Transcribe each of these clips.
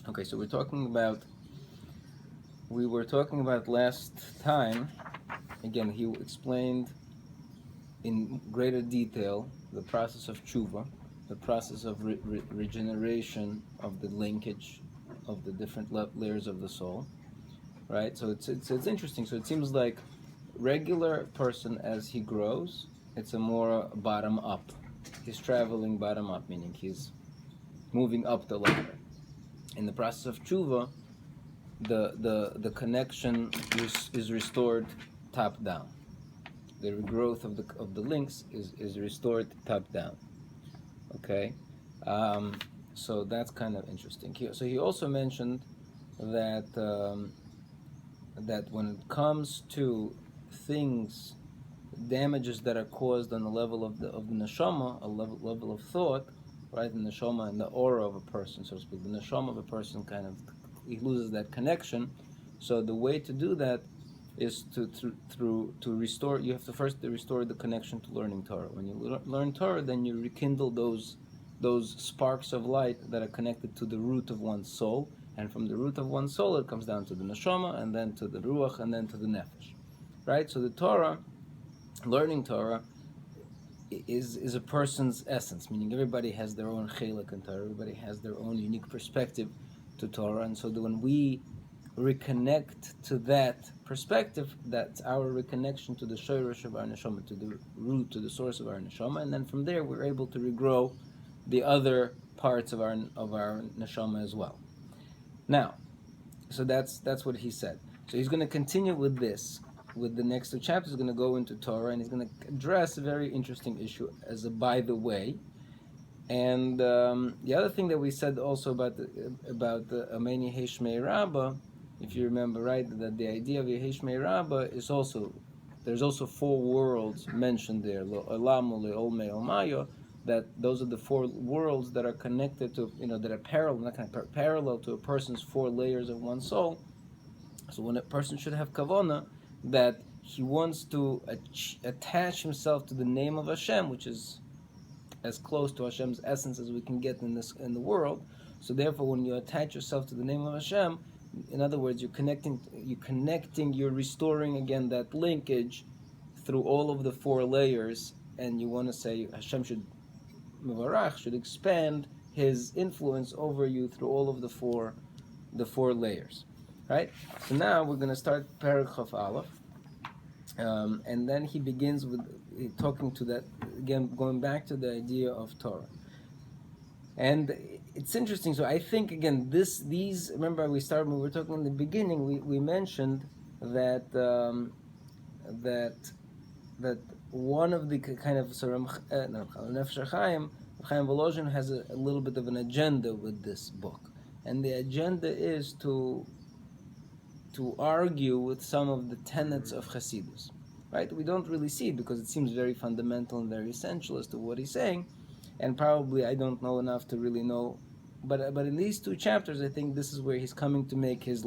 Okay, so we were talking about last time. Again, he explained in greater detail the process of tshuva, the process of regeneration of the linkage of the different layers of the soul, right? So it's interesting. So it seems like regular person as he grows, it's a more bottom up. He's traveling bottom up, meaning he's moving up the ladder. In the process of tshuva, the connection is restored top down. The growth of the links is restored top down. Okay, so that's kind of interesting. So he also mentioned that that when it comes to things, damages that are caused on the level of the neshama, a level of thought, right? The neshama and the aura of a person, so to speak. The neshama of a person kind of, he loses that connection. So the way to do that is to restore. You have to first restore the connection to learning Torah. When you learn Torah, then you rekindle those sparks of light that are connected to the root of one's soul, and from the root of one's soul, it comes down to the neshama, and then to the ruach, and then to the nefesh, right? So the Torah, learning Torah, is a person's essence, meaning everybody has their own chelik in Torah, everybody has their own unique perspective to Torah, and so that when we reconnect to that perspective, that's our reconnection to the shoresh of our neshama, to the root, to the source of our neshama, and then from there we're able to regrow the other parts of our neshama as well. Now, so that's what he said. So he's going to continue with this. With the next two chapters, he's going to go into Torah, and he's going to address a very interesting issue as a by the way. And the other thing that we said also about the Ameni Heshmei Rabbah, if you remember, right, that the idea of Yeheshmei Rabbah is also, there's also four worlds mentioned there, Lo Olamu, Le'olmei, Olmayo, that those are the four worlds that are connected to, that are parallel to a person's four layers of one soul. So when a person should have kavana, that he wants to attach himself to the name of Hashem, which is as close to Hashem's essence as we can get in the world. So therefore, when you attach yourself to the name of Hashem, in other words, you're restoring again that linkage through all of the four layers, and you want to say Hashem should expand His influence over you through all of the four layers, right? So now we're going to start Perek Chaf Aleph, and then he begins with talking to that again, going back to the idea of Torah. And it's interesting. So I think again, these. Remember, we were talking in the beginning. We mentioned that that one of the kind of Nefesh HaChaim, Chaim Volozhin has a little bit of an agenda with this book, and the agenda is to argue with some of the tenets of Hasidus. Right? We don't really see it because it seems very fundamental and very essential as to what he's saying, and probably I don't know enough to really know. But in these two chapters, I think this is where he's coming to make his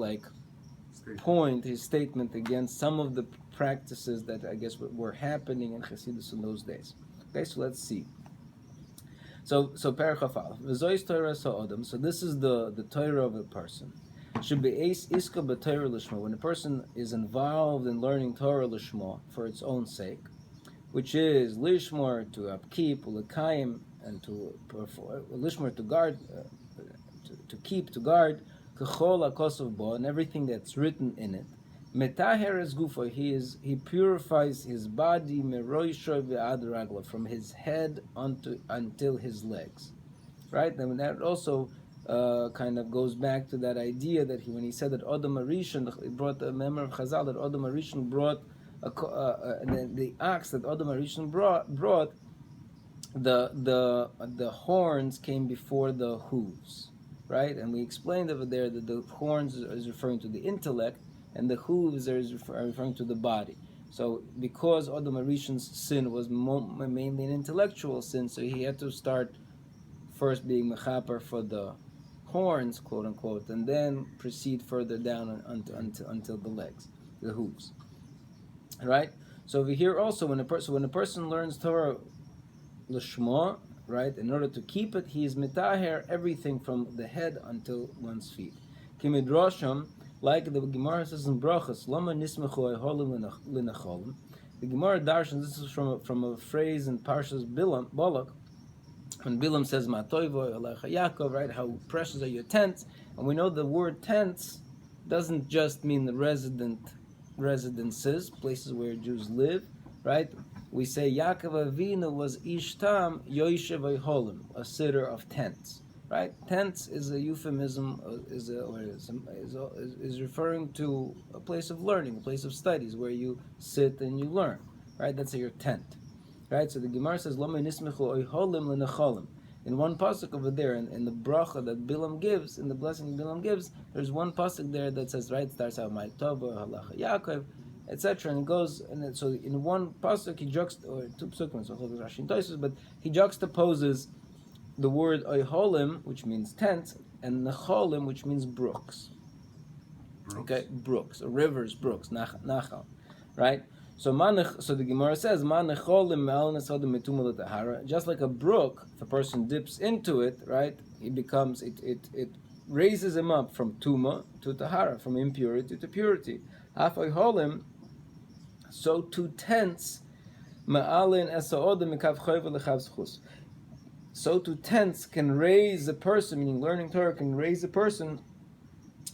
his statement against some of the practices that I guess were happening in Hasidus in those days. Okay, so let's see. So Perek Chaf Aleph, V'zois Torah Sa'odam. So this is the Torah of a person. Should be iska b'Torah lishma, when a person is involved in learning Torah lishma for its own sake, which is lishmor, to upkeep, ulekayim, and to lishmor, to guard, to keep, to guard, kechol hakosov bo, and everything that's written in it. Metaher es gufa, he purifies his body meroisho ve'ad ragla, from his head until his legs, right? And that also kind of goes back to that idea that when he said that Odom Arishon, he brought a memory of Chazal that Odom Arishon brought the ox that Odom Arishon brought the horns came before the hooves, right? And we explained over there that the horns is referring to the intellect, and the hooves are referring to the body. So because Odom Arishon's sin was mainly an intellectual sin, so he had to start first being mechaper for the horns, quote unquote, and then proceed further down until the legs, the hooves. Right? So over here also, when a person learns Torah l'shma, right? In order to keep it, he is mitaher everything from the head until one's feet. Kimidrasham, like the Gemara says in Brachas, Lama nismechu eholim linacholim. The Gemara darshan, this is from a phrase in Parshas Balak, when Bilam says Matoivo Alecha Yaakov, right? How precious are your tents? And we know the word tents doesn't just mean the residences, places where Jews live, right? We say Yaakov Avinu was Ishtam Yoishev Holim, a sitter of tents, right? Tents is a euphemism, is referring to a place of learning, a place of studies where you sit and you learn, right? That's your tent. Right, so the Gemara says, "Lama nismechu oiholim lenecholim." In one pasuk over there, in the bracha that Bilam gives, in the blessing Bilam gives, there's one pasuk there that says, right, starts out my tova halacha Yaakov, etc., and it goes, and so in one pasuk he or two pasukim, so Rashi and Tosfos, but he juxtaposes the word oiholim, which means tent, and necholim, which means brooks. Okay, brooks, or rivers, brooks, nachal, right? So the Gemara says, just like a brook, if a person dips into it, right, it raises him up from tuma to tahara, from impurity to purity. So too tents, so too tents can raise a person, meaning learning Torah can raise a person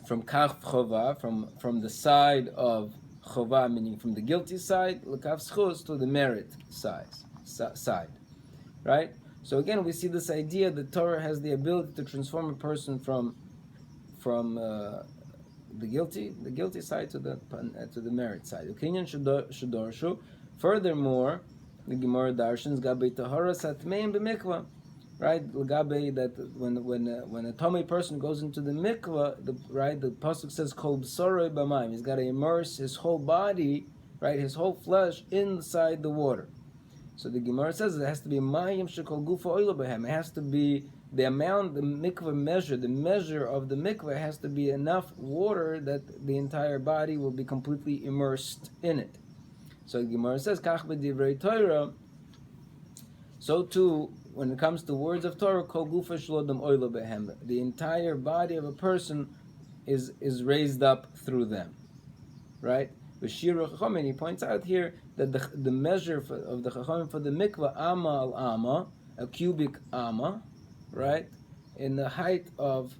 from kaf chova, from the side of Chova, meaning from the guilty side, l'kav schus, to the merit side, right? So again, we see this idea that Torah has the ability to transform a person from the guilty side to the merit side. Furthermore, the Gemara darshans gabei tahara satmeim b'mikvah, right? That when a tummy person goes into the mikvah, the pasuk says kol b'soroi b'mayim. He's got to immerse his whole body, right, his whole flesh inside the water. So the Gemara says it has to be mayim shekol gufa oila b'hem. It has to be the amount, the mikvah measure, the measure of the mikvah has to be enough water that the entire body will be completely immersed in it. So the Gemara says kach b'divrei Torah. So too, when it comes to words of Torah, kol gufa shlodam oila behem, the entire body of a person is raised up through them, right? V'shira chachamim, he points out here that the measure of the chachamim for the mikvah, amma al amma, a cubic amma, right, in the height of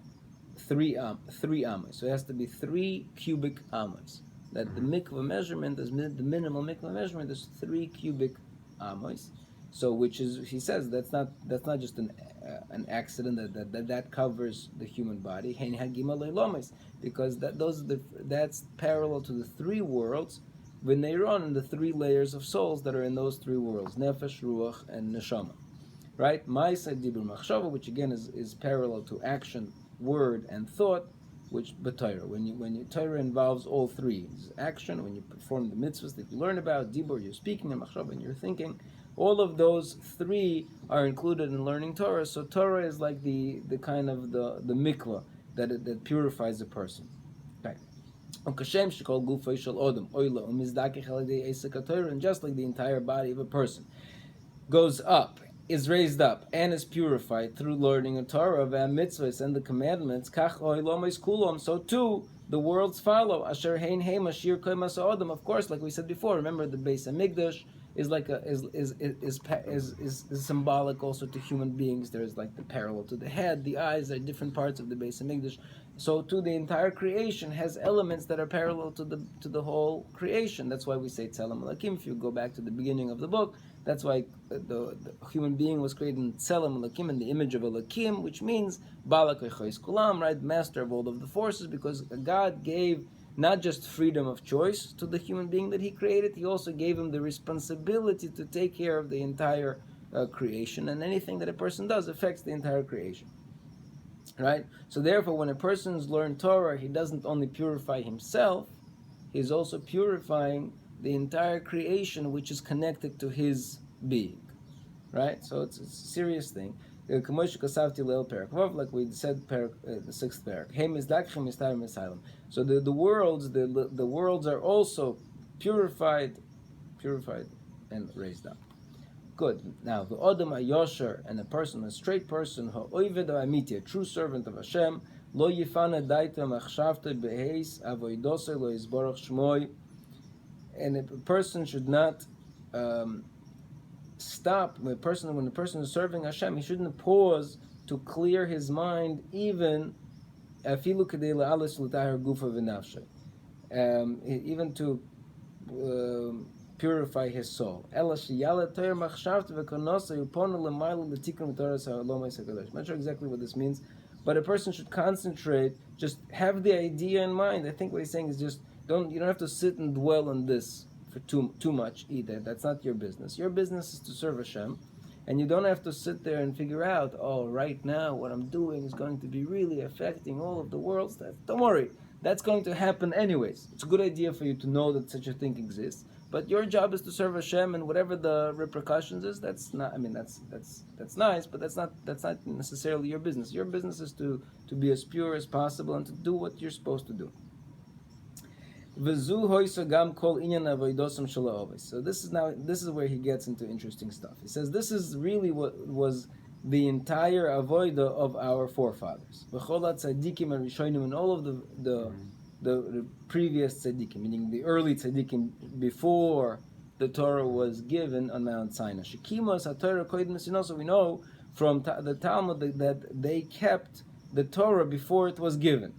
3 ammas. So it has to be 3 cubic ammas. That the mikvah measurement is the minimal mikvah measurement is 3 cubic ammas. So, which is, he says, that's not just an accident that covers the human body. Because that's parallel to the 3 worlds, v'neiron, and the 3 layers of souls that are in those 3 worlds, Nefesh, Ruach, and Neshama. Right? Ma'aseh, Dibur, Machshava, which again is parallel to action, word, and thought, which b'Torah. When Torah involves all 3, action, when you perform the mitzvahs that you learn about, Dibur, you're speaking, and Machshava, and you're thinking. All of those 3 are included in learning Torah. So Torah is like the kind of the mikvah that purifies a person. Okay. And just like the entire body of a person goes up, is raised up, and is purified through learning a Torah, mitzvahs, and the commandments, so too the worlds follow. Of course, like we said before, remember the Beis Hamikdash is like is symbolic also to human beings. There's like the parallel to the head, the eyes are different parts of the Beis Hamikdash. So too the entire creation has elements that are parallel to the whole creation. That's why we say Tzelem Elokim. If you go back to the beginning of the book, that's why the human being was created in Tzelem Elokim, in the image of Elokim, which means Balak Echois Kulam, right, master of all of the forces, because God gave not just freedom of choice to the human being that he created, he also gave him the responsibility to take care of the entire creation, and anything that a person does affects the entire creation. Right? So therefore, when a person's learned Torah, he doesn't only purify himself, he's also purifying the entire creation which is connected to his being. Right? So it's a serious thing. Like we said, the 6th parak. So the worlds are also purified and raised up. Good. Now, the Odom Ayosher, and a person, a straight person, ha'oived ha'amiti, a true servant of Hashem, lo yifana daita machshavte beheis avoidose lo yizborach shmoi, and a person should not stop. When the person is serving Hashem, he shouldn't pause to clear his mind, even afilu kedei la'alis l'tahar gufa v'nafshe, even to purify his soul. I'm not sure exactly what this means, but a person should concentrate, just have the idea in mind. I think what he's saying is just you don't have to sit and dwell on this for too much either. That's not your business. Your business is to serve Hashem, and you don't have to sit there and figure out, oh, right now what I'm doing is going to be really affecting all of the world. Don't worry, that's going to happen anyways. It's a good idea for you to know that such a thing exists, but your job is to serve Hashem, and whatever the repercussions is, that's not. I mean, that's nice, but that's not necessarily your business. Your business is to be as pure as possible and to do what you're supposed to do. So this is where he gets into interesting stuff. He says this is really what was the entire avoida of our forefathers. And all of the previous tzaddikim, meaning the early tzaddikim before the Torah was given on Mount Sinai. So we know from the Talmud that they kept the Torah before it was given.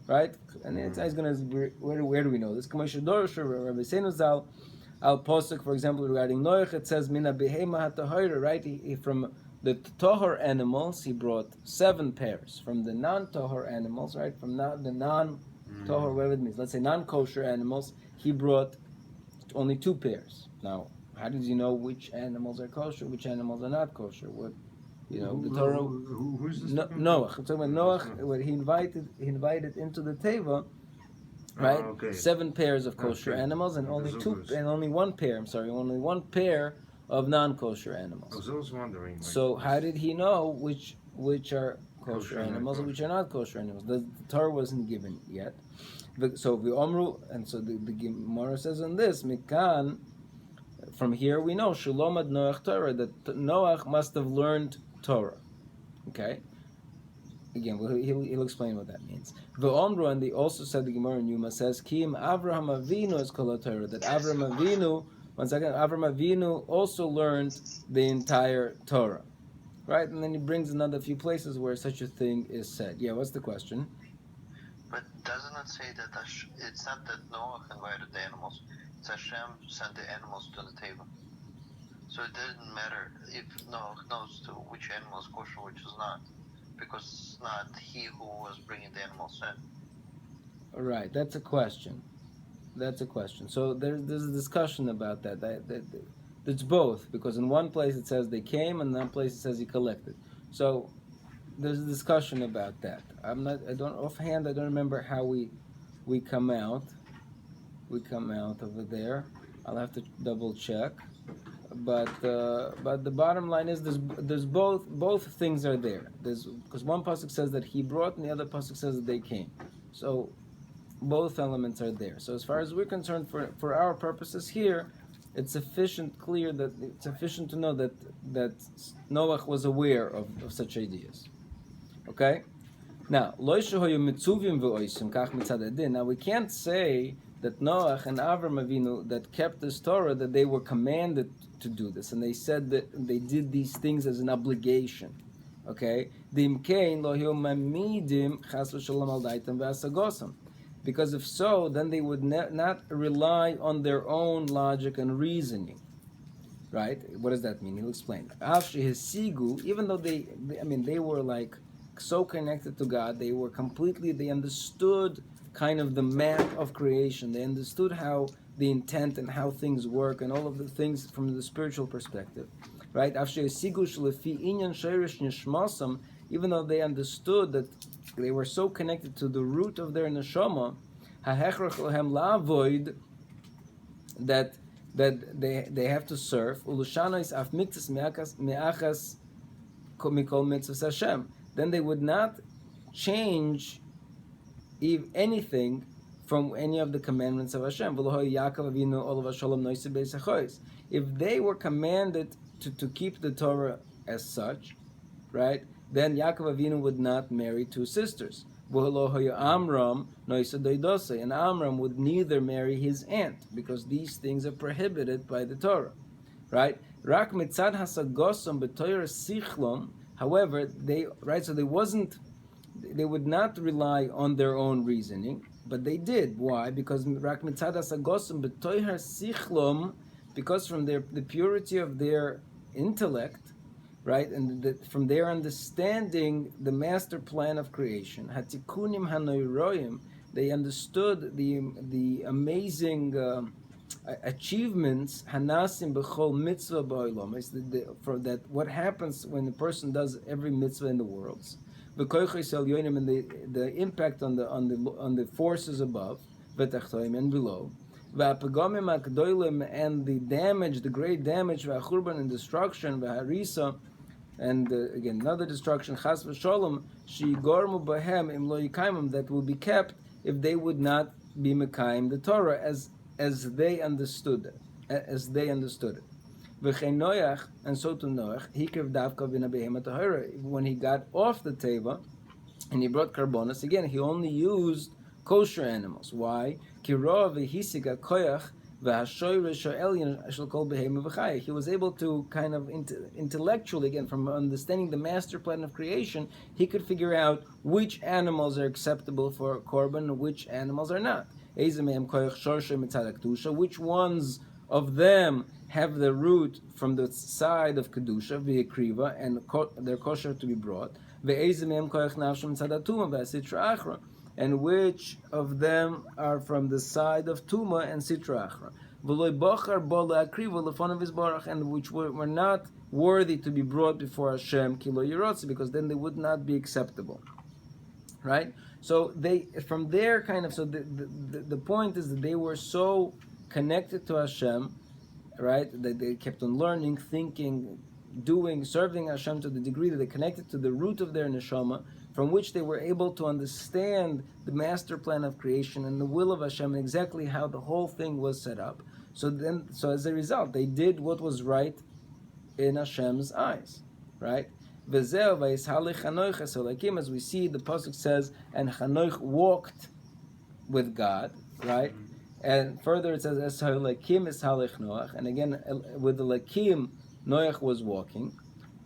Right? And it's going to, where do we know this? Rabbi Seinu Zal, Al Posuk, for example, regarding Noach, it says, Mina behema hatahora, right? From the Tohor animals, he brought 7 pairs. From the non-Tohor animals, right? From the non-Tohor, whatever it means, let's say non-kosher animals, he brought only 2 pairs. Now, how did you know which animals are kosher, which animals are not kosher? What, the Torah. Who's this? Noach. I'm talking about Noach. When he invited into the teva, right? 7 pairs of kosher animals, and only only one pair of non-kosher animals. I was always wondering. So how did he know which are kosher animals and which are not kosher animals? The Torah wasn't given yet. So the Omru, and so the Gemara says on this, Mikan. From here we know Shalomad Noach Torah, that Noach must have learned Torah. Okay? Again, he'll explain what that means. V'omru, and they also said, the Gemara in Yuma says, Kim Avraham Avinu is kol Torah, that Avraham Avinu, Avraham Avinu also learned the entire Torah. Right? And then he brings another few places where such a thing is said. Yeah, what's the question? But doesn't it say that it's not that Noah invited the animals, it's Hashem sent the animals to the table. So it doesn't matter if Noah knows to which animal is kosher, which is not, because it's not he who was bringing the animals in. All right, that's a question. So there's a discussion about that. It's both, because in one place it says they came, and in another place it says he collected. So there's a discussion about that. I don't remember how we come out. We come out over there. I'll have to double check. But the bottom line is there's both things are there. Because one pasuk says that he brought, and the other pasuk says that they came. So both elements are there. So as far as we're concerned, for our purposes here, it's sufficient to know that Noach was aware of such ideas. Okay? Now, now we can't say that Noach and Avram Avinu that kept this Torah, that they were commanded to do this, and they said that they did these things as an obligation. Okay? Because if so, then they would not rely on their own logic and reasoning. Right? What does that mean? He'll explain. Even though they were like so connected to God, they understood kind of the map of creation. They understood how the intent and how things work and all of the things from the spiritual perspective. Right? Even though they understood that they were so connected to the root of their neshama, that they have to serve. Then they would not change anything from any of the commandments of Hashem. If they were commanded to keep the Torah as such, right? Then Yaakov Avinu would not marry two sisters. Amram, and Amram would neither marry his aunt, because these things are prohibited by the Torah, right? Rak mitzad hasagosam b'toyer sichlom. However, so they would not rely on their own reasoning, but they did. Why? Because rak mitzad hasagosam b'toyer sichlom, because from the purity of their intellect, right, and from their understanding the master plan of creation, hatikunim hanoiroyim, they understood the amazing achievements hanasim b'chol mitzvah ba'olam. For that, what happens when a person does every mitzvah in the worlds, v'koychos elyonim, and the impact on the forces above, v'tachtoim, and below, v'apagomim akdoilim, and the great damage, v'achurban, and destruction, v'harisa, and again another destruction, chas v'sholom, shigormu bahem im lo yikaimim, that will be kept if they would not be mekayim the Torah as they understood it. V'chein Noach, and so to Noach, hikrev davka v'na behema tahora. When he got off the teva and he brought karbonos, again he only used kosher animals. Why? Ki ro'ah v'hisig hakoyach v'hashoyre sha'elyon shel kol behema v'chaya. He was able to kind of intellectually, again from understanding the master plan of creation, he could figure out which animals are acceptable for korban and which animals are not. Which ones of them have the root from the side of kedusha v'yekriva, and they're kosher to be brought, and which of them are from the side of tuma and sitra achra, and which were not worthy to be brought before Hashem, because then they would not be acceptable, right? So they, from their kind of, so the point is that they were so connected to Hashem, right, that they kept on learning, thinking, doing, serving Hashem to the degree that they connected to the root of their neshama, from which they were able to understand the master plan of creation and the will of Hashem and exactly how the whole thing was set up. So as a result, they did what was right in Hashem's eyes, right? As we see, the pasuk says, and Chanoich walked with God, right? And further it says, es halakim es halech Noach, and again with the lakim, Noach was walking.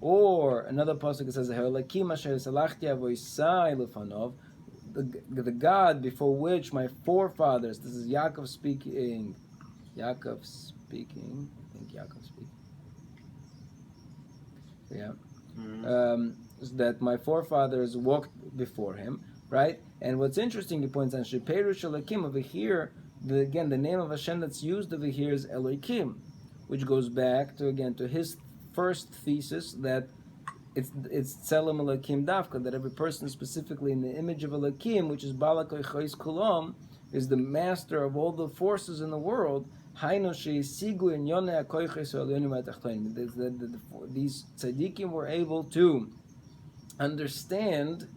Or another pasuk says, halakim asher salachti avoisai lefanov, the God before which my forefathers. This is Yaakov speaking. I think Yaakov speaking. Yeah. That my forefathers walked before him, right? And what's interesting, he points out, Sheperu Shalakim, over here, the name of Hashem that's used over here is Elohim, which goes back to his first thesis that it's Tzelem Elohim Dafka, that every person specifically in the image of Elohim, which is Balakoi Chois Kulam, is the master of all the forces in the world. These tzaddikim were able to understand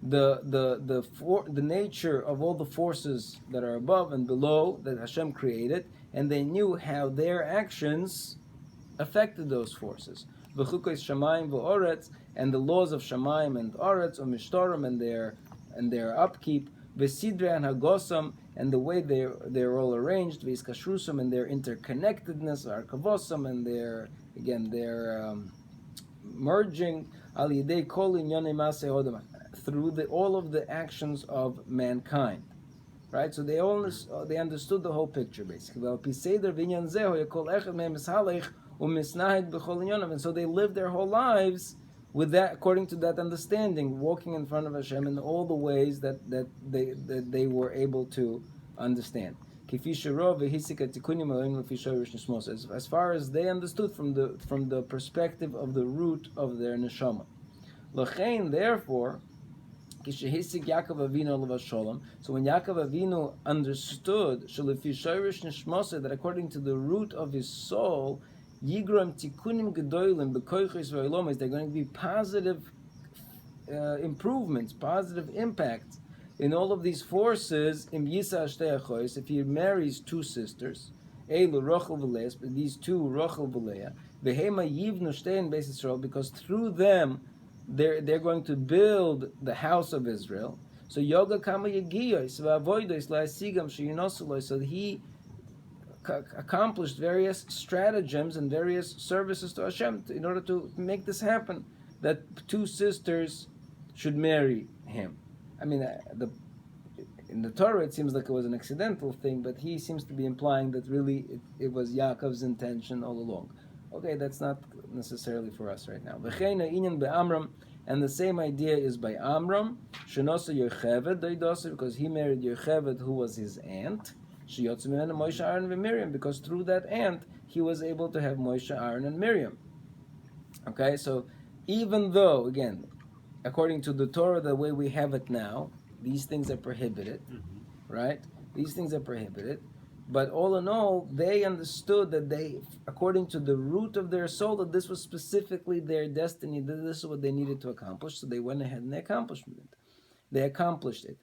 the nature of all the forces that are above and below that Hashem created, and they knew how their actions affected those forces. And the laws of Shamayim and Oretz, or Mishtorim, and their upkeep, V'sidre and Hagosam, and the way they're all arranged, V'iskashrusam, and their interconnectedness, Arkavosam, and their merging, Al Yidei Kol Inyonei Masei Odom, through all of the actions of mankind, right? So they understood the whole picture basically. And so they lived their whole lives with that, according to that understanding, walking in front of Hashem in all the ways that they were able to understand. As far as they understood from the perspective of the root of their neshama. Therefore, so when Yaakov Avinu understood that according to the root of his soul, Yigram tikunim gedolim bekoiches v'olam, they're going to be positive improvements, positive impacts in all of these forces. Im yisa shtei achois, if he marries two sisters, elu Rachel v'Leah, these two Rachel v'Leah, Vehema yivnu shtein beis Yisrael, because through them they're going to build the house of Israel. So yoga kama yegiyos va'avodos la'asigam sheyinosului. So he accomplished various stratagems and various services to Hashem in order to make this happen. That two sisters should marry him. I mean, in the Torah it seems like it was an accidental thing, but he seems to be implying that really it was Yaakov's intention all along. Okay, that's not necessarily for us right now. And the same idea is by Amram, because he married Yocheved, who was his aunt. Moshe, Aaron, and Miriam, because through that aunt he was able to have Moshe, Aaron, and Miriam. Okay, so even though, again, according to the Torah, the way we have it now, these things are prohibited, right? These things are prohibited. But all in all, they understood that they, according to the root of their soul, that this was specifically their destiny, that this is what they needed to accomplish, so they went ahead and they accomplished it. They accomplished it.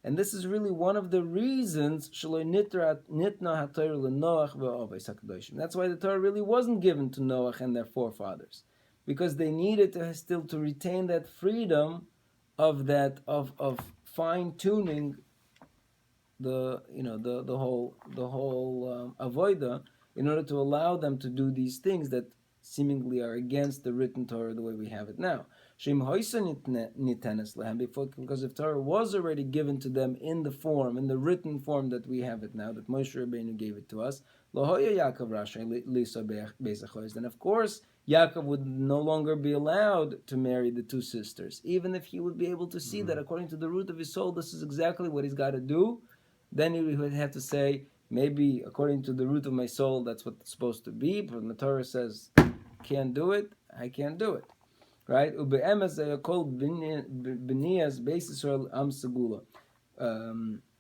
And this is really one of the reasons that's why the Torah really wasn't given to Noach and their forefathers, because they needed to still to retain that freedom of fine tuning the whole avoida, in order to allow them to do these things that seemingly are against the written Torah the way we have it now. Because if Torah was already given to them in the written form that we have it now, that Moshe Rabbeinu gave it to us, then of course Yaakov would no longer be allowed to marry the two sisters, even if he would be able to see that according to the root of his soul, this is exactly what he's got to do. Then he would have to say, maybe according to the root of my soul, that's what it's supposed to be, but when the Torah says, can't do it, I can't do it. Right? Ube'emes they are called b'niyas beis Yisrael am segula.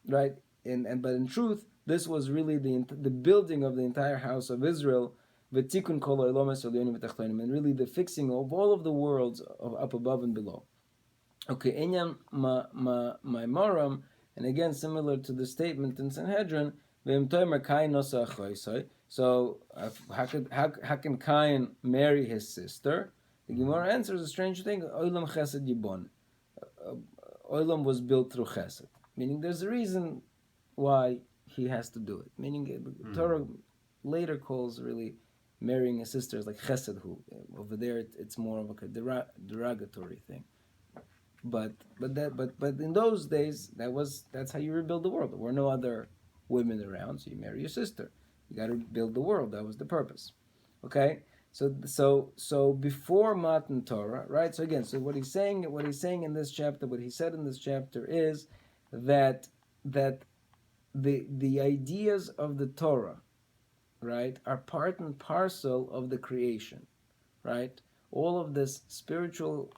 Right? But in truth, this was really the building of the entire house of Israel, v'tikun kol ha'olomes ha'lyonim v'tachtonim, and really the fixing of all of the worlds of up above and below. Okay, enyan ma'imoram, and again, similar to the statement in Sanhedrin, so how can Cain marry his sister? The Gemara answers a strange thing. Olam chesed yibon. Olam was built through chesed, meaning there's a reason why he has to do it. Meaning the Torah later calls really marrying a sister as like chesed. Who over there it's more of a derogatory thing. But in those days that's how you rebuild the world. There were no other women around, so you marry your sister. You got to build the world. That was the purpose. Okay, so before Matan Torah, right? So again, so what he's saying in this chapter, what he said in this chapter is that the ideas of the Torah, right, are part and parcel of the creation, right? All of these spiritual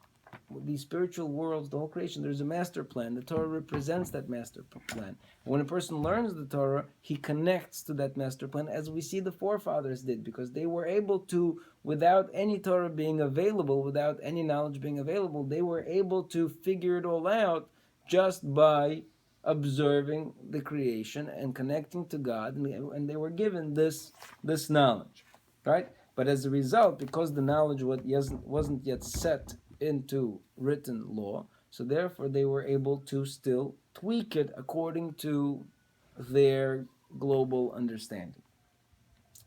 worlds, the whole creation, there's a master plan. The Torah represents that master plan. When a person learns the Torah, he connects to that master plan, as we see the forefathers did, because they were able to, without any Torah being available, without any knowledge being available, they were able to figure it all out just by observing the creation and connecting to God, and they were given this knowledge, right? But as a result, because the knowledge wasn't yet set into written law, so therefore they were able to still tweak it according to their global understanding.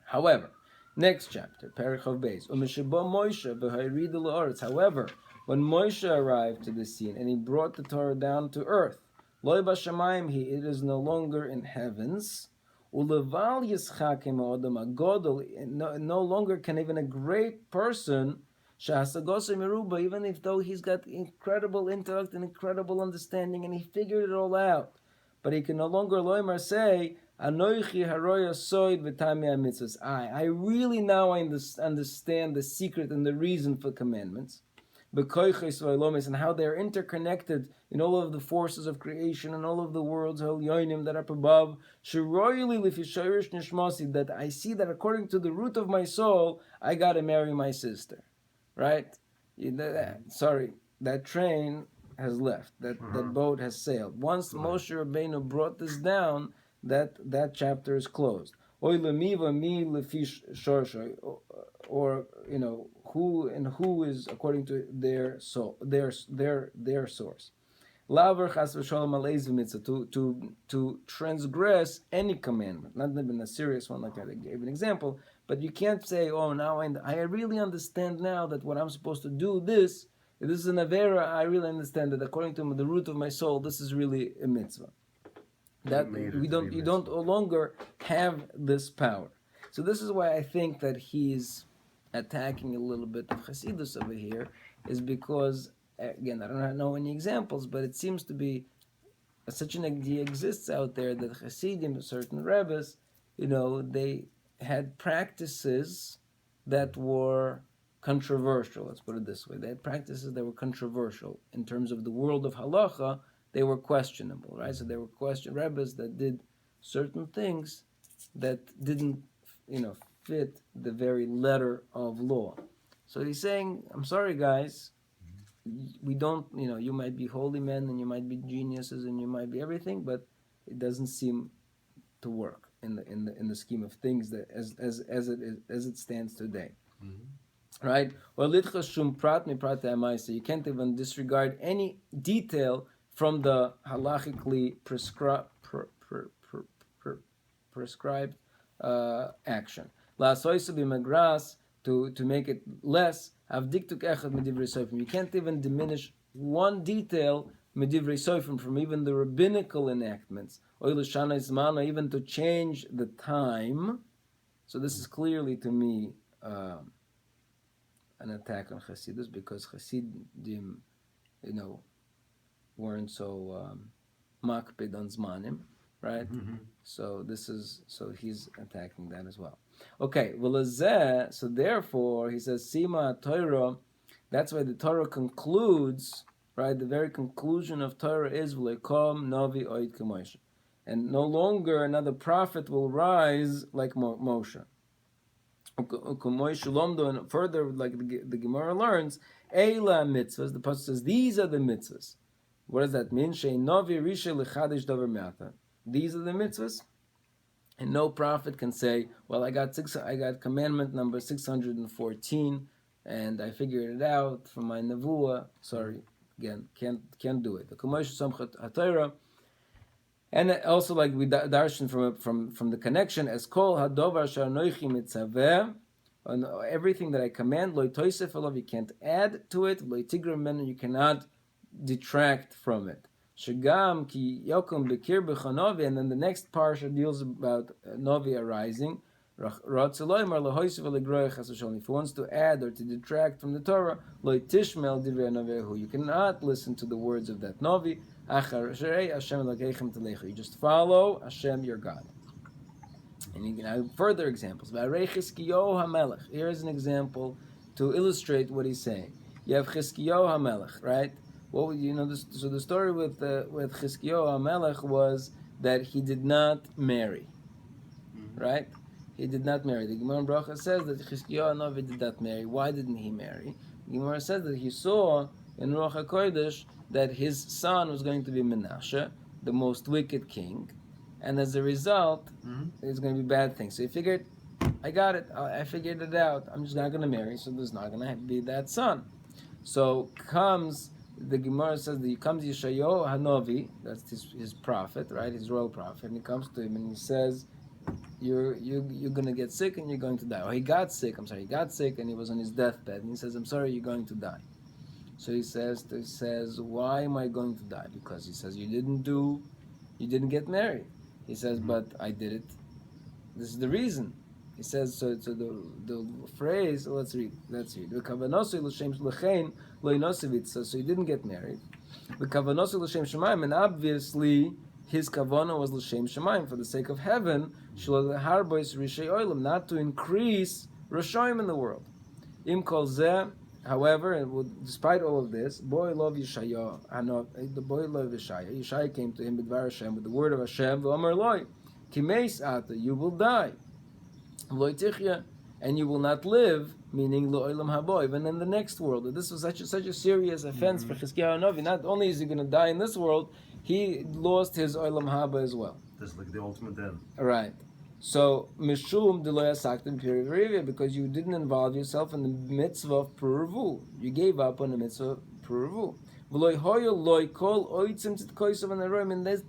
However, next chapter, Perichav Beis, Moshe v'hayrid la'aretz. However, when Moshe arrived to the scene and he brought the Torah down to earth, Loi b'shamayim it is no longer in heavens. Uleval yischakim ha'odam agodol, no longer can even a great person, even if though he's got incredible intellect and incredible understanding and he figured it all out, but he can no longer loimar say, Anoichi haroya soid v'tamei mitzvahs. I really now understand the secret and the reason for commandments, and how they're interconnected in all of the forces of creation and all of the worlds that are up above. That I see that according to the root of my soul, I got to marry my sister. Right? Sorry, that train has left. That boat has sailed. Once Moshe Rabbeinu brought this down, that chapter is closed. Oy lemiva mi lefish shorshay, or who is according to their soul, their source. Laver chas v'sholom aleiz mitzvah, to transgress any commandment, not even a serious one like I gave an example, but you can't say, oh, now I really understand now that what I'm supposed to do, this is an avera. I really understand that according to the root of my soul, this is really a mitzvah. That you don't no longer have this power. So this is why I think that he's attacking a little bit of Hasidus over here, is because, again, I don't know any examples, but it seems to be such an idea exists out there that Hasidim, certain rabbis, they had practices that were controversial. Let's put it this way: they had practices that were controversial in terms of the world of halacha. They were questionable, right? So they were rabbis that did certain things that didn't, fit the very letter of law. So he's saying, I'm sorry, guys, we don't, you might be holy men and you might be geniuses and you might be everything, but it doesn't seem to work in the scheme of things that as it stands today. Mm-hmm. Right? So you can't even disregard any detail from the halachically prescribed action. To make it less, you can't even diminish one detail from even the rabbinical enactments, or even to change the time. So this is clearly to me an attack on Hasidus, because Hasidim, weren't so makpid on zmanim, right? Mm-hmm. So he's attacking that as well. Okay, so therefore he says Sima Torah. That's why the Torah concludes, right? The very conclusion of Torah is V'leikom Novi Oid K'Moshe, and no longer another prophet will rise like Moshe. And further, like the Gemara learns, Eila mitzvahs. The pasuk says these are the mitzvahs. What does that mean? These are the mitzvahs, and no prophet can say, "Well, I got commandment number 614, and I figured it out from my nevuah." Sorry, again, can't do it. The Kumash Samchat HaTorah, and also like we darshan from the connection as Kol Hadovar Shanoichi Mitzaveh, on everything that I command, Lo Toisef Alav, you can't add to it, Lo Tigram Men, you cannot detract from it. Shagam ki yokum bekir b'chanovi, and then the next parsha deals about Novi arising. If he wants to add or to detract from the Torah, lo tishmel divrei novehu, you cannot listen to the words of that Novi. You just follow Hashem your God. And you can have further examples. Here is an example to illustrate what he's saying. You have Chizkiyahu HaMelech, right? So the story with Chizkiyahu HaMelech was that he did not marry, right? He did not marry. The Gemara Bracha says that Chizkiyahu HaNavi did not marry. Why didn't he marry? The Gemara says that he saw in Ruach HaKodesh that his son was going to be Menashe, the most wicked king, and as a result, there's going to be bad things. So he figured, I got it. I figured it out. I'm just not going to marry, so there's not going to be that son. So the Gemara says that comes Yeshayahu HaNavi, that's his prophet, right? His royal prophet, and he comes to him and he says, you're going to get sick and you're going to die. Or he got sick and he was on his deathbed, and he says, I'm sorry, you're going to die. So he says, why am I going to die? Because he says, you didn't get married. He says, but I did it. This is the reason. He says, so the phrase, let's read. So he didn't get married. And obviously, his kavanah was l'shem shemayim, for the sake of heaven, not to increase Rashayim in the world. Im kol zeh, however, and despite all of this, Yeshaya came to him b'dvar Hashem, with the word of Hashem, v'omer loi, kimeis ata, you will die, v'loi tichya, and you will not live, meaning lo olam habo, even in the next world. This was such a serious offense for Chizkiyahu HaNavi. Not only is he going to die in this world, he lost his olam haba as well. That's like the ultimate end. Right. So, Mishum Deloy Asaktim Pirivivia, because you didn't involve yourself in the mitzvah of Puravu. You gave up on the mitzvah of Puravu.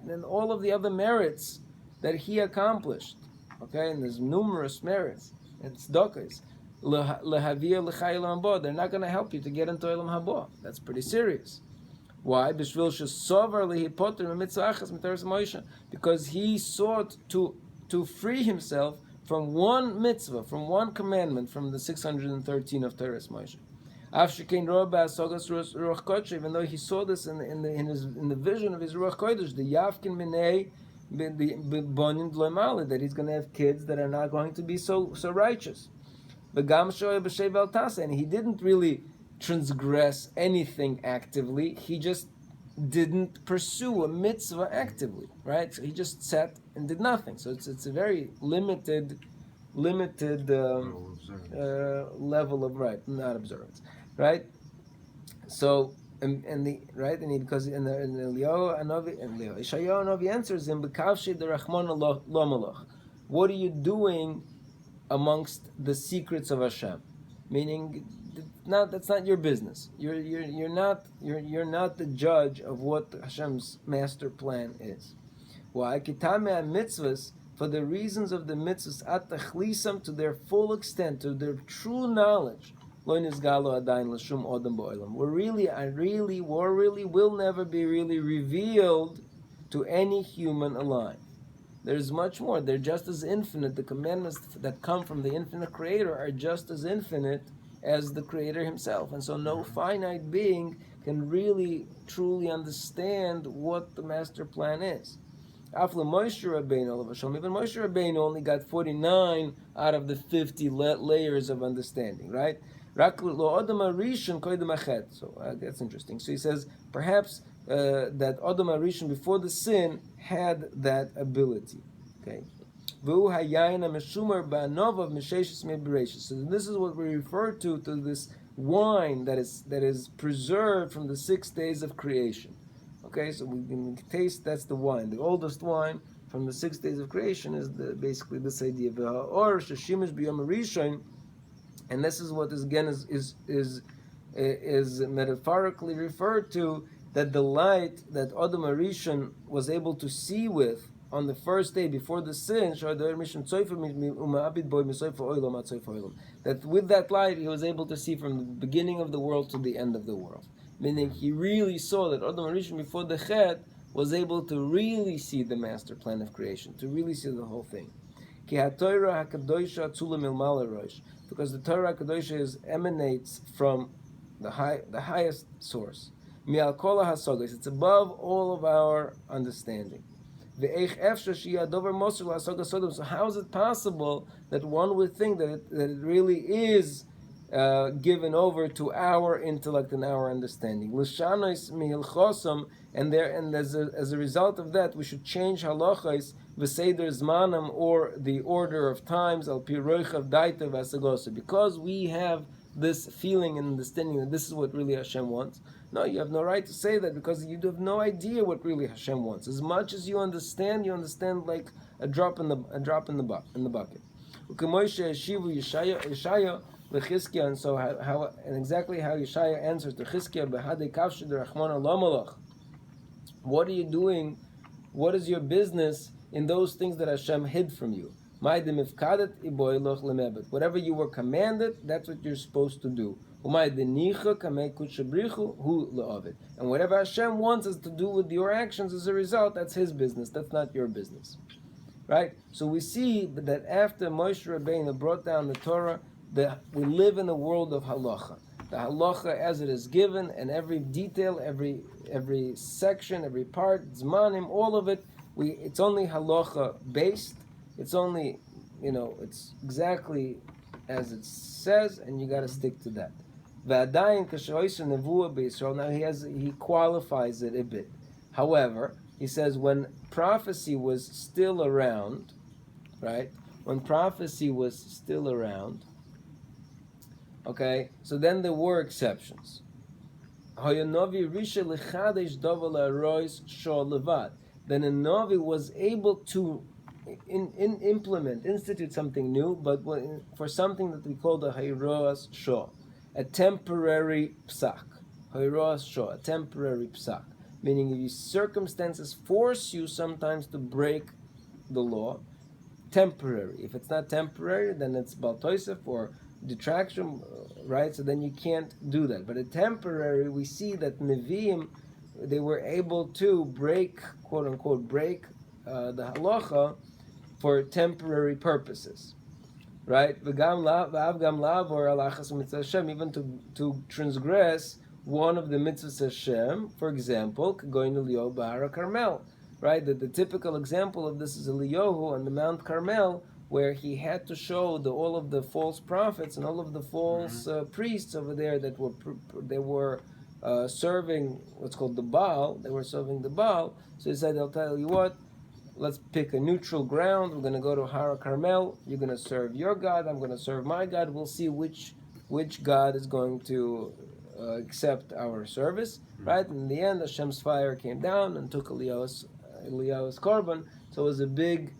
And all of the other merits that he accomplished. Okay, and there's numerous merits. It's tzedakos. They're not going to help you to get into Olam Haba. That's pretty serious. Why? Because he sought to free himself from one mitzvah, from one commandment, from the 613 of Teres Moshe. Even though he saw this in the vision of his Ruach Kodesh, the Yavkin Minei, that he's going to have kids that are not going to be so righteous. And he didn't really transgress anything actively. He just didn't pursue a mitzvah actively, right? So he just sat and did nothing. So it's a very limited level of not observance, right? So because in the Eliyahu Hanavi answers him, "B'kavshei derachmana lo malach." What are you doing amongst the secrets of Hashem? Meaning, that's not your business. You're not the judge of what Hashem's master plan is. Why? Kitame mitzvahs, for the reasons of the mitzvahs, at tachlisam, to their full extent, to their true knowledge. Lo nizgalo adayin l'shum odam ba'olam. War really will never be really revealed to any human alive. There's much more. They're just as infinite. The commandments that come from the infinite Creator are just as infinite as the Creator Himself. And so no finite being can really, truly understand what the master plan is. Even Moshe Rabbeinu only got 49 out of the 50 layers of understanding, right? So that's interesting. So he says, perhaps that Adam Arishon before the sin had that ability. Okay. So this is what we refer to this wine that is preserved from the 6 days of creation. Okay, so we can taste, that's the wine. The oldest wine from the 6 days of creation is basically this idea of or sheshimish b'yom rishon, and this is what is metaphorically referred to, that the light that Adam Arishon was able to see with on the first day before the sin, that with that light he was able to see from the beginning of the world to the end of the world. Meaning he really saw that Adam Arishon before the Chet was able to really see the master plan of creation, to really see the whole thing. Because the Torah HaKadosh emanates from the highest source. It's above all of our understanding. So how is it possible that one would think that it really is given over to our intellect and our understanding? And as a result of that, we should change halachos v'seder zmanam, or the order of times, al pi roichav daita v'asagosa, because we have this feeling and understanding that this is what really Hashem wants. No, you have no right to say that, because you have no idea what really Hashem wants. As much as you understand like a drop in the bucket. And so exactly how Yeshaya answers to Chizkiah, "Behadei kavshu derachmana lo malach." What are you doing? What is your business in those things that Hashem hid from you? Whatever you were commanded, that's what you're supposed to do. And whatever Hashem wants us to do with your actions as a result, that's His business. That's not your business. Right? So we see that after Moshe Rabbeinu brought down the Torah, we live in a world of halacha. The halacha as it is given, and every detail, every section, every part, zmanim, all of it, it's only halacha based. It's only, it's exactly as it says, and you got to stick to that. Now he qualifies it a bit. However, he says when prophecy was still around, right? When prophecy was still around, okay, so then there were exceptions. Then a Navi was able to institute something new, but for something that we call the Hayroas Shah, a temporary psak. Hayroas Shah, a temporary psak. Meaning if circumstances force you sometimes to break the law, temporary. If it's not temporary, then it's baltoisef or detraction, right? So then you can't do that. But a temporary, we see that Nevi'im, they were able to break, quote unquote, break the halacha for temporary purposes, right? Even to transgress one of the mitzvahs Hashem, for example, going to Leo Bahara Carmel, right? The typical example of this is Eliyahu on the Mount Carmel, where he had to show all of the false prophets and all of the false priests over there that were serving what's called the Baal. They were serving the Baal. So he said, "I'll tell you what. Let's pick a neutral ground. We're going to go to Hara Carmel. You're going to serve your God. I'm going to serve my God. We'll see which God is going to accept our service." Right? And in the end, Hashem's fire came down and took Eliyahu's korban. So it was a big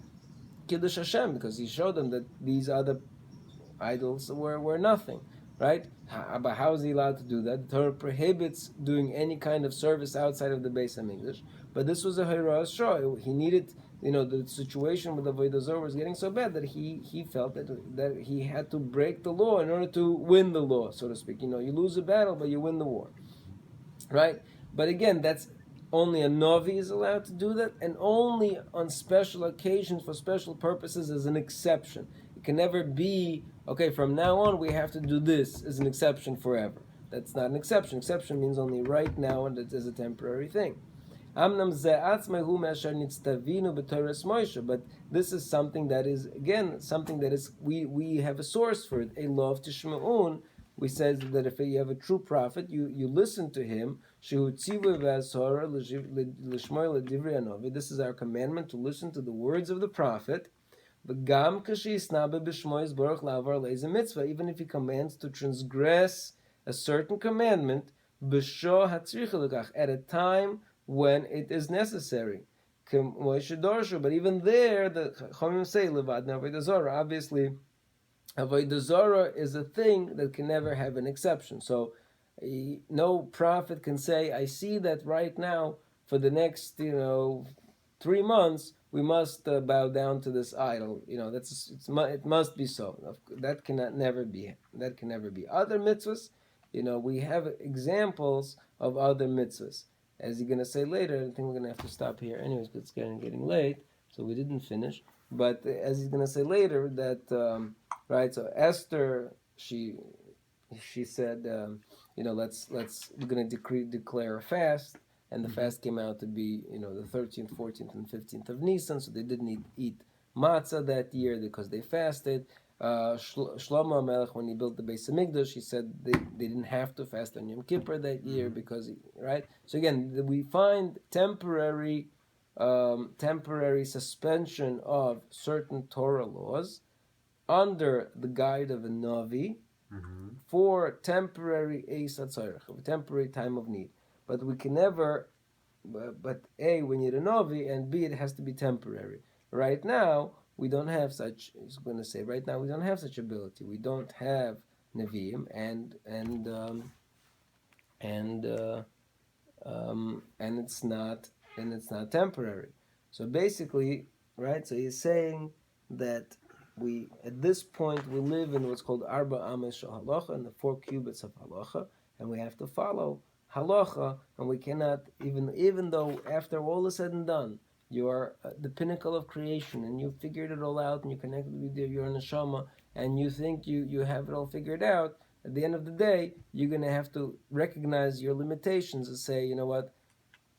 Kiddush Hashem because he showed them that these other idols were nothing. Right? But how is he allowed to do that? The Torah prohibits doing any kind of service outside of the Beis Hamikdash. But this was a Hayroas Shah. He needed, the situation with the Avodah Zarah was getting so bad that he felt that he had to break the law in order to win the law, so to speak. You lose a battle, but you win the war. Right? But again, that's only a Novi is allowed to do that, and only on special occasions for special purposes as an exception. It can never be, okay, from now on we have to do this as an exception forever. That's not an exception. Exception means only right now, and it is a temporary thing. But this is something that is, again, we have a source for it. A law of Tishma'un, we says that if you have a true prophet, you listen to him. This is our commandment, to listen to the words of the prophet. Even if he commands to transgress a certain commandment, at a time when it is necessary. But even there, the Chachamim say, Avodah Zarah, obviously, Avodah Zarah is a thing that can never have an exception. So no prophet can say, I see that right now, for the next 3 months, we must bow down to this idol. It must be so. That cannot never be. That can never be. Other mitzvahs, we have examples of other mitzvahs. As you're going to say later, I think we're going to have to stop here anyways, because it's getting late, so we didn't finish. But as he's going to say later, that, right, so Esther, she said, we're going to declare a fast, and the fast came out to be, the 13th, 14th, and 15th of Nisan, so they didn't eat matzah that year because they fasted. Shlomo Melech, when he built the Beis Hamikdash, he said they didn't have to fast on Yom Kippur that year because, right? So again, we find temporary suspension of certain Torah laws under the guide of a Navi for temporary Eis HaTzorech, a temporary time of need. But we can never, but A, we need a Navi, and B, it has to be temporary. Right now, we don't have such. He's going to say right now we don't have such ability. We don't have Nevi'im, and it's not temporary. So basically, right. So he's saying that we at this point we live in what's called Arba Ames Shel Halacha, and the 4 cubits of Halacha, and we have to follow Halacha, and we cannot even though after all is said and done, you are the pinnacle of creation, and you figured it all out, and you connected with your neshama, and you think you have it all figured out. At the end of the day, you're going to have to recognize your limitations and say, you know what,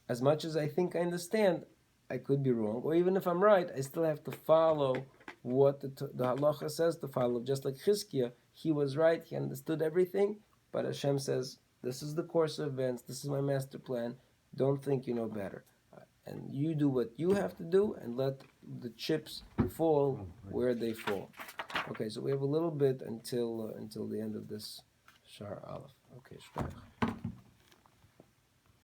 as much as I think I understand, I could be wrong. Or even if I'm right, I still have to follow what the halacha says to follow. Just like Chizkiah, he was right, he understood everything, but Hashem says, this is the course of events, this is my master plan, don't think you know better. And you do what you have to do, and let the chips fall where they fall. Okay, so we have a little bit until the end of this Shar Aleph. Okay, shkach.